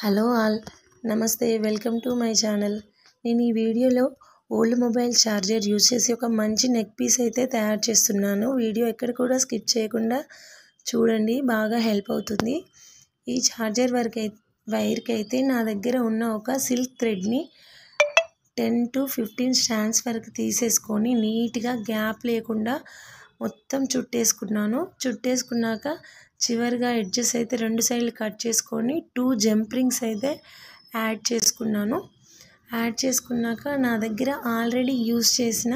Hello all, నమస్తే. Welcome to my channel. నేను ఈ వీడియోలో ఓల్డ్ మొబైల్ ఛార్జర్ యూజ్ చేసి ఒక మంచి నెక్ పీస్ అయితే తయారు చేస్తున్నాను. వీడియో ఎక్కడ కూడా స్కిప్ చేయకుండా చూడండి, బాగా హెల్ప్ అవుతుంది. ఈ ఛార్జర్ వైర్కి అయితే నా దగ్గర ఉన్న ఒక సిల్క్ థ్రెడ్ని 10 to 15 స్ట్రాండ్స్ వరకు తీసేసుకొని నీట్గా గ్యాప్ లేకుండా మొత్తం చుట్టేసుకున్నాక చివరిగా ఎడ్జెస్ అయితే 2 సైడ్లు కట్ చేసుకొని 2 జంప్ రింగ్స్ అయితే యాడ్ చేసుకున్నాక నా దగ్గర ఆల్రెడీ యూస్ చేసిన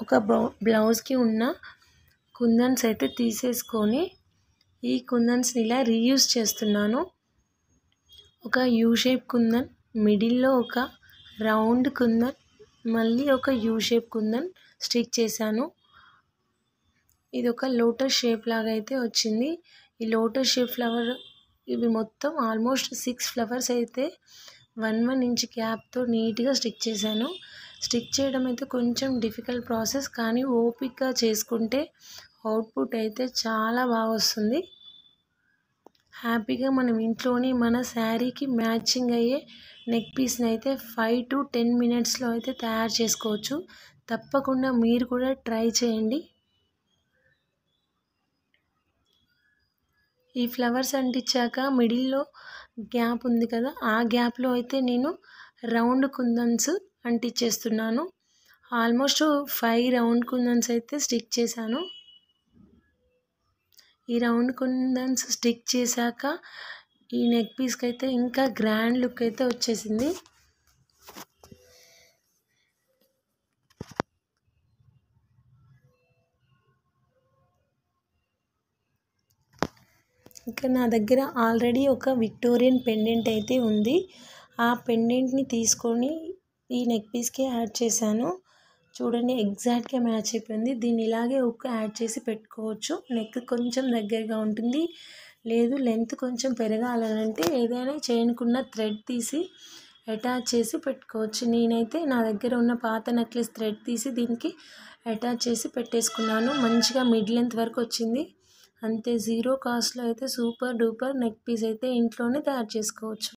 ఒక బ్లౌజ్కి ఉన్న కుందన్స్ అయితే తీసేసుకొని ఈ కుందన్స్ని ఇలా రీయూజ్ చేస్తున్నాను. ఒక యూ షేప్ కుందన్, మిడిల్లో ఒక రౌండ్ కుందన్, మళ్ళీ ఒక యూ షేప్ కుందన్ స్టిక్ చేశాను. ఇది ఒక లోటస్ షేప్ లాగా అయితే వచ్చింది. ఈ లోటస్ షేప్ ఫ్లవర్ ఇవి మొత్తం ఆల్మోస్ట్ 6 ఫ్లవర్స్ అయితే 1 ఇంచ్ గ్యాప్తో నీట్గా స్టిక్ చేశాను. స్టిక్ చేయడం అయితే కొంచెం డిఫికల్ట్ ప్రాసెస్, కానీ ఓపిక్గా చేసుకుంటే అవుట్పుట్ అయితే చాలా బాగా వస్తుంది. హ్యాపీగా మనం ఇంట్లోనే మన శారీకి మ్యాచింగ్ అయ్యే నెక్ పీస్ని అయితే 5 to 10 మినిట్స్లో అయితే తయారు చేసుకోవచ్చు. తప్పకుండా మీరు కూడా ట్రై చేయండి. ఈ ఫ్లవర్స్ అంటించాక మిడిల్లో గ్యాప్ ఉంది కదా, ఆ గ్యాప్లో అయితే నేను రౌండ్ కుందన్స్ అంటించేస్తున్నాను. ఆల్మోస్ట్ 5 రౌండ్ కుందన్స్ అయితే స్టిక్ చేశాను. ఈ రౌండ్ కుందన్స్ స్టిక్ చేశాక ఈ నెక్ పీస్కి అయితే ఇంకా గ్రాండ్ లుక్ అయితే వచ్చేసింది. ఇంకా నా దగ్గర ఆల్రెడీ ఒక విక్టోరియన్ పెండెంట్ అయితే ఉంది. ఆ పెండెంట్ని తీసుకొని ఈ నెక్ పీస్కి యాడ్ చేశాను. చూడండి, ఎగ్జాక్ట్గా మ్యాచ్ అయిపోయింది. దీన్ని ఇలాగే యాడ్ చేసి పెట్టుకోవచ్చు. నెక్ కొంచెం దగ్గరగా ఉంటుంది. లేదు లెంత్ కొంచెం పెరగాలంటే ఏదైనా చైన్కున్న థ్రెడ్ తీసి అటాచ్ చేసి పెట్టుకోవచ్చు. నేనైతే నా దగ్గర ఉన్న పాత నెక్లెస్ థ్రెడ్ తీసి దీనికి అటాచ్ చేసి పెట్టేసుకున్నాను. మంచిగా మిడ్ లెంత్ వరకు వచ్చింది. అంతే, 0 కాస్ట్లో అయితే సూపర్ డూపర్ నెక్ పీస్ అయితే ఇంట్లోనే తయారు చేసుకోవచ్చు.